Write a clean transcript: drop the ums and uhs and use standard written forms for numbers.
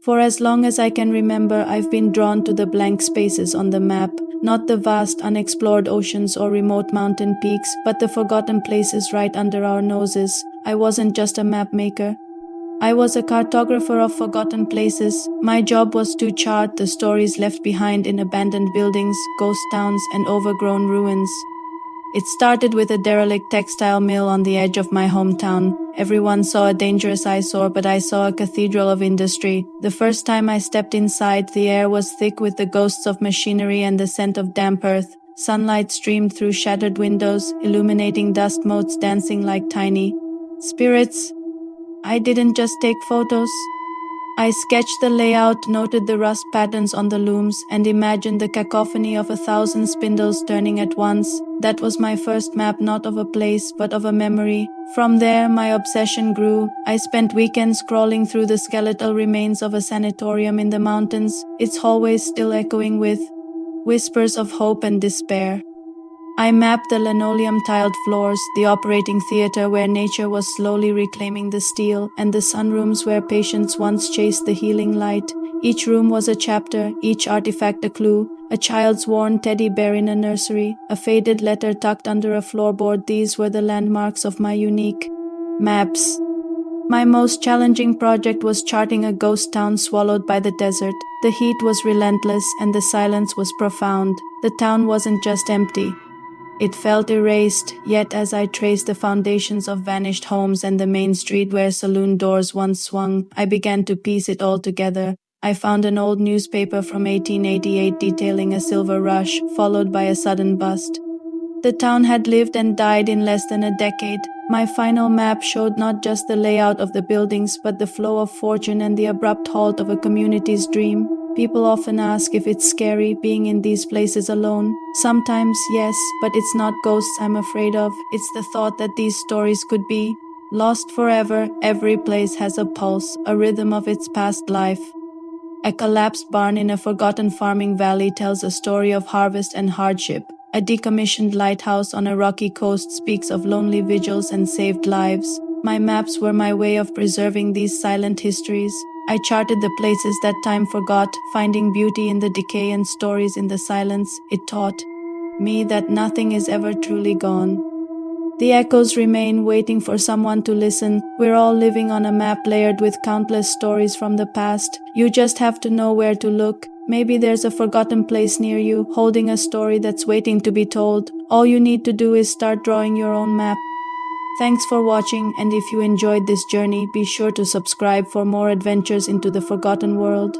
For as long as I can remember, I've been drawn to the blank spaces on the map, not the vast, unexplored oceans or remote mountain peaks, but the forgotten places right under our noses. I wasn't just a map maker. I was a cartographer of forgotten places. My job was to chart the stories left behind in abandoned buildings, ghost towns, and overgrown ruins. It started with a derelict textile mill on the edge of my hometown. Everyone saw a dangerous eyesore, but I saw a cathedral of industry. The first time I stepped inside, the air was thick with the ghosts of machinery and the scent of damp earth. Sunlight streamed through shattered windows, illuminating dust motes dancing like tiny spirits. I didn't just take photos. I sketched the layout, noted the rust patterns on the looms, and imagined the cacophony of 1,000 spindles turning at once. That was my first map, not of a place, but of a memory. From there, my obsession grew. I spent weekends crawling through the skeletal remains of a sanatorium in the mountains, its hallways still echoing with whispers of hope and despair. I mapped the linoleum-tiled floors, the operating theater where nature was slowly reclaiming the steel, and the sunrooms where patients once chased the healing light. Each room was a chapter, each artifact a clue, a child's worn teddy bear in a nursery, a faded letter tucked under a floorboard. These were the landmarks of my unique maps. My most challenging project was charting a ghost town swallowed by the desert. The heat was relentless and the silence was profound. The town wasn't just empty. It felt erased, yet as I traced the foundations of vanished homes and the main street where saloon doors once swung, I began to piece it all together. I found an old newspaper from 1888 detailing a silver rush, followed by a sudden bust. The town had lived and died in less than a decade. My final map showed not just the layout of the buildings, but the flow of fortune and the abrupt halt of a community's dream. People often ask if it's scary being in these places alone. Sometimes, yes, but it's not ghosts I'm afraid of. It's the thought that these stories could be lost forever. Every place has a pulse, a rhythm of its past life. A collapsed barn in a forgotten farming valley tells a story of harvest and hardship. A decommissioned lighthouse on a rocky coast speaks of lonely vigils and saved lives. My maps were my way of preserving these silent histories. I charted the places that time forgot, finding beauty in the decay and stories in the silence. It taught me that nothing is ever truly gone. The echoes remain, waiting for someone to listen. We're all living on a map layered with countless stories from the past. You just have to know where to look. Maybe there's a forgotten place near you, holding a story that's waiting to be told. All you need to do is start drawing your own map. Thanks for watching, and if you enjoyed this journey, be sure to subscribe for more adventures into the forgotten world.